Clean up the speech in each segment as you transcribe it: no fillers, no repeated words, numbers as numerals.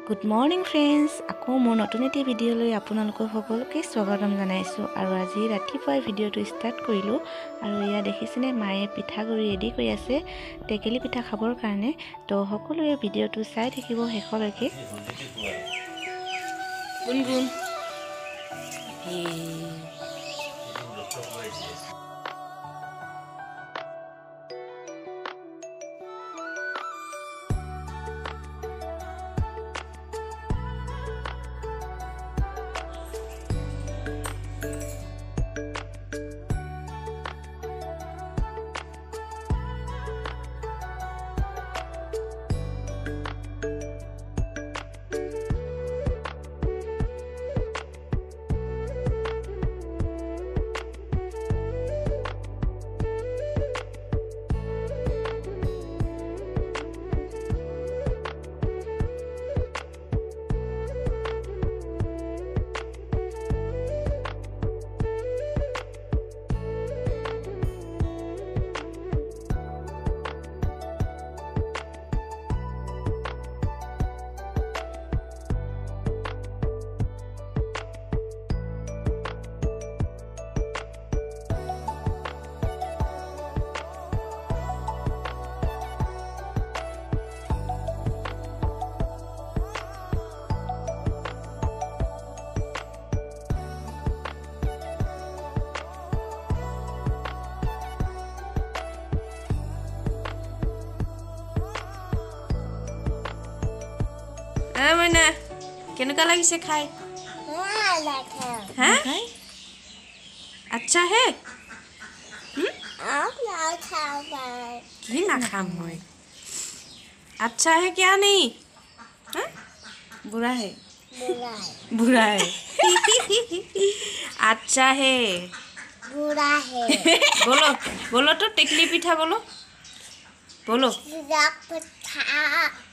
Good morning friends, আকৌ মোৰ নতুন এটি ভিডিঅ'লৈ আপোনালোকক সকলোকে স্বাগতম জনাইছোঁ। আৰু আজি ৰাতিপুৱাই ভিডিঅ'টো ষ্টাৰ্ট কৰিলোঁ। আৰু এয়া দেখিছেনে, মায়ে পিঠাগুড়ি ৰেডি কৰি আছে টেকেলি পিঠা খাবৰ কাৰণে। তো সকলোৱে ভিডিঅ'টো চাই থাকিব শেষলৈকে। গুণগুণ মানে কেনেকুৱা লাগিছে খাই? আচ্ছা হে কি নাখাম মই? अच्छा है क्या नहीं? बुरा है बुरा है अच्छा है बुरा है बोलो बोलो तो टिकली पिठा बोलो बोलो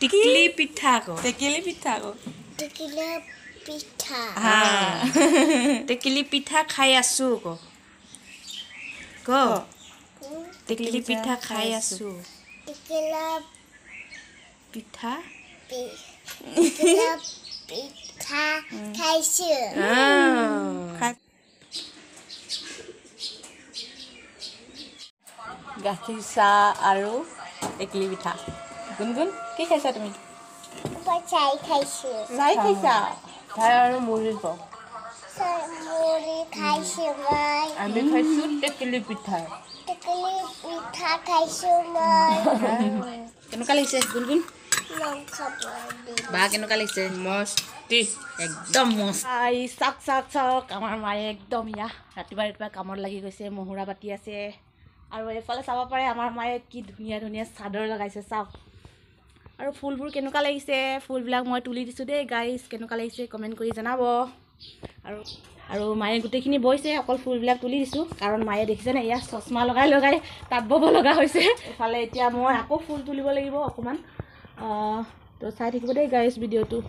टिकली पिठा को टिकली पिठा को टिकली पिठा हाँ टिकली पिठा खाई आसु को टिकली पिठा खाई आसु टिकला पिठा टिकला पिठा खाइछु গাখীৰ চাহ আৰু টেকেলি পিঠা। গুণগুণ কি খাইছা তুমি? চাই খাইছো চাই খাইছা? চাই আৰু মুড়ি মুড়ি খাইছো মই। আমি খাইছো টেকেলি পিঠা। টেকেলি পিঠা খাইছো মই। কেনেকুৱা লাগিছে গুণগুণ? বা কেনেকুৱা লাগিছে? মস্তি একদম মস্ত। চাওক চাওক চাওক, আমাৰ মায়ে একদম ৰাতিপুৱা ৰাতিপুৱা কামত লাগি গৈছে, মহুৰা বাতি আছে। আৰু এইফালে চাব পাৰে আমাৰ মায়ে কি ধুনীয়া ধুনীয়া চাদৰ লগাইছে, চাওক। আৰু ফুলবোৰ কেনেকুৱা লাগিছে? ফুলবিলাক মই তুলি দিছোঁ দেই গাইজ, কেনেকুৱা লাগিছে কমেণ্ট কৰি জনাব। আৰু মায়ে গোটেইখিনি বৈছে, অকল ফুলবিলাক তুলি দিছোঁ কাৰণ মায়ে দেখিছেনে ইয়াত চশমা লগাই লগাই তাঁত ব'ব লগা হৈছে। এইফালে এতিয়া মই আকৌ ফুল তুলিব লাগিব অকণমান। তো চাই থাকিব দেই গাইজ ভিডিঅ'টো।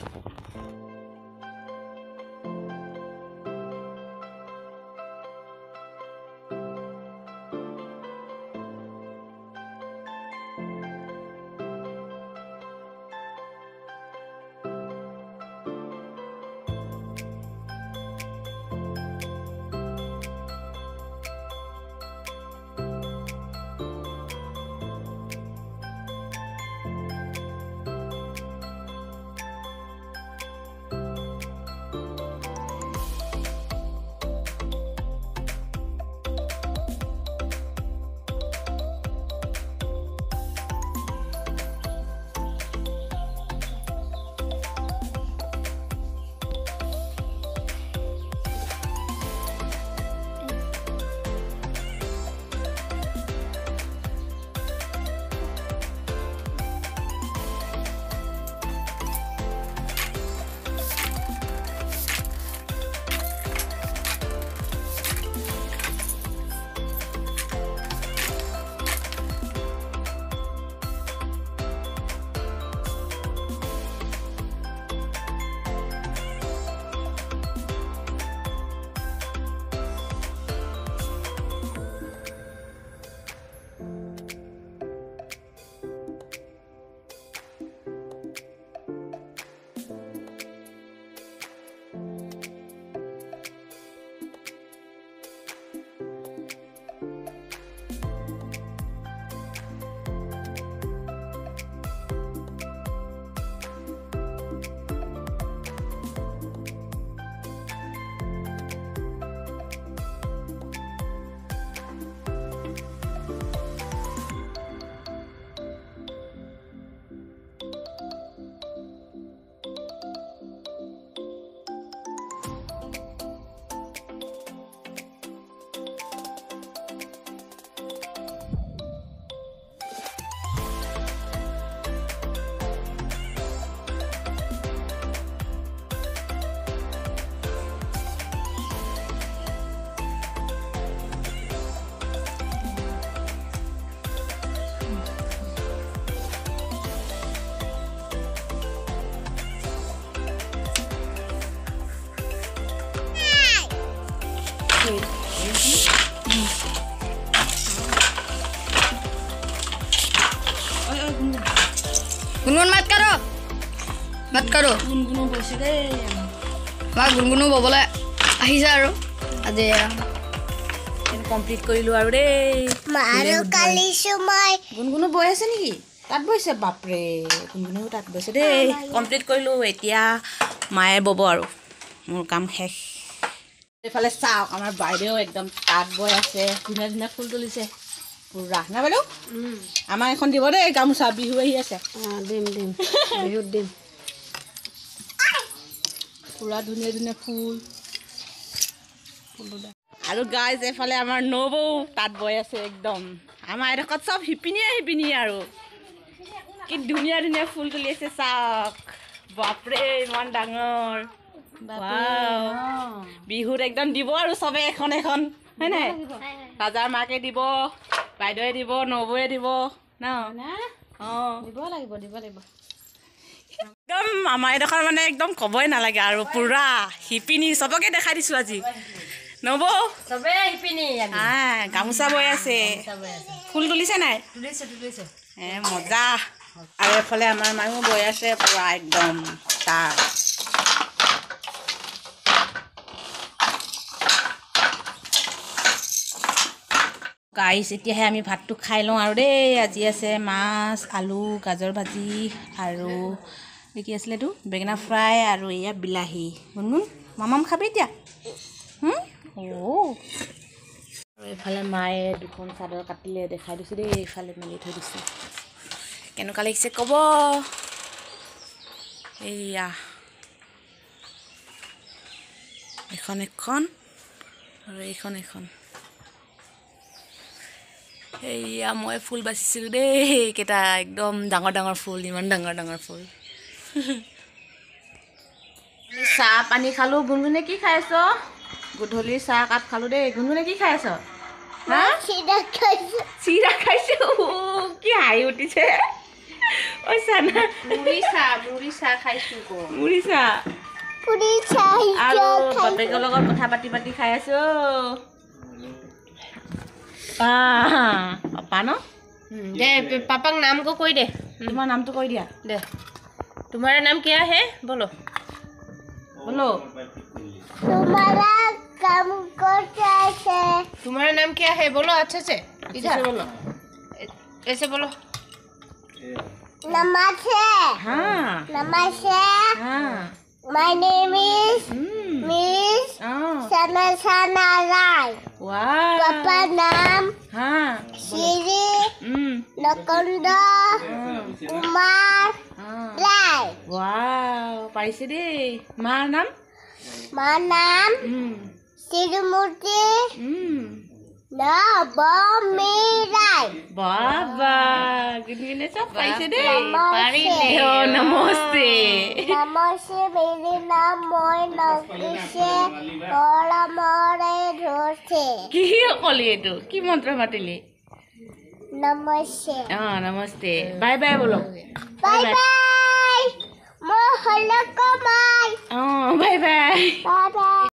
গুণগুণ মাত কাৰো মাত কাৰো গুণগুণো বৈছে দেই বা গুণগুণো ববলৈ আহিছে আৰু আজি কমপ্লিট কৰিলোঁ আৰু দেই আৰু কালিছো মই গুণগুণো বৈ আছে নেকি তাত বৈছে বাপৰে গুণগুণো তাত বৈছে দেই কমপ্লিট কৰিলোঁ এতিয়া মায়ে বব আৰু মোৰ কাম শেষ এইফালে চাওক আমাৰ বাইদেউ একদম তাঁত বৈ আছে ধুনীয়া ধুনীয়া ফুল তুলিছে পুৰা না বাইদেউ আমাক এখন দিব দেই গামোচা বিহু আহি আছে দিম বিহুত দিম পুৰা ধুনীয়া ধুনীয়া ফুল আৰু গাইজ এইফালে আমাৰ নবৌ তাঁত বৈ আছে একদম আমাৰ এডোখৰত চব শিপিনিয়ে আৰু কি ধুনীয়া ধুনীয়া ফুল তুলি আছে চাওক বাপৰে ইমান ডাঙৰ বিহুত একদম দিব আৰু চবে এখন এখন হয় নাই ৰাজাৰ মাকে দিব বাইদেৱে দিব নবৌৱে দিব ন অঁ দিব লাগিব একদম আমাৰ এডোখৰ মানে একদম ক'বই নালাগে আৰু পুৰা শিপিনী চবকে দেখাই দিছোঁ আজি নবৌ চবে শিপিনী গামোচা বৈ আছে ফুল তুলিছে নাই তুলিছে মজা আৰু এফালে আমাৰ মায়েও বৈ আছে পুৰা একদম তাত গাইছ এতিয়াহে আমি ভাতটো খাই লওঁ আৰু দেই আজি আছে মাছ আলু গাজৰ ভাজি আৰু কি আছিলে এইটো বেঙেনা ফ্ৰাই আৰু এয়া বিলাহী গুণগুণ মামাম খাবি এতিয়া আৰু এইফালে মায়ে দুখন চাদৰ কাটিলে দেখাই দিছোঁ দেই এইফালে মেলি থৈ দিছোঁ কেনেকুৱা লাগিছে ক'ব এইয়া এখন আৰু এইখন এইয়া মই ফুল বাচিছিলোঁ দেই এইকেইটা একদম ডাঙৰ ডাঙৰ ফুল ইমান ডাঙৰ ফুল চাহ পানী খালোঁ গুণগুণে কি খাই আছ গধূলি চাহ কাপ খালোঁ দেই গুণগুণে কি খাই আছ চিৰা খাইছে কি হাঁহি উঠিছে ঐ চানা মুড়ি চাহ খাইছোঁ মুড়ি চাহ আৰু বাপেকৰ লগত কথা পাতি খাই আছোঁ পাপা ন দে পাপাক নাম को কৈ দে তোমাৰ নামটো কৈ দিয়া दे तुम्हारा नाम क्या है बोलो तुम्हारा काम करता है तुम्हारा नाम क्या है बोलो अच्छे से इधर बोलो ऐसे बोलो नमस्ते हाँ my name is Miss Sana Rai wow papa नाम Siri Nakonda Kumar Rai wow পাৰিছে দেই মাৰ নাম Sirumurti Nabami Rai বাবা গুণগুণে চব পাৰিছে দেই পাৰিলে নমস্তে नमस्ते मेरे नाम मोय नकुशे और मोरे धोसे কি কলি এইটো কি মন্ত্ৰ মাতিলি नमस्ते নমস্তে বাই বাই বলো बाय बाय मोहल्ला कमाई বাই বাই बाय बाय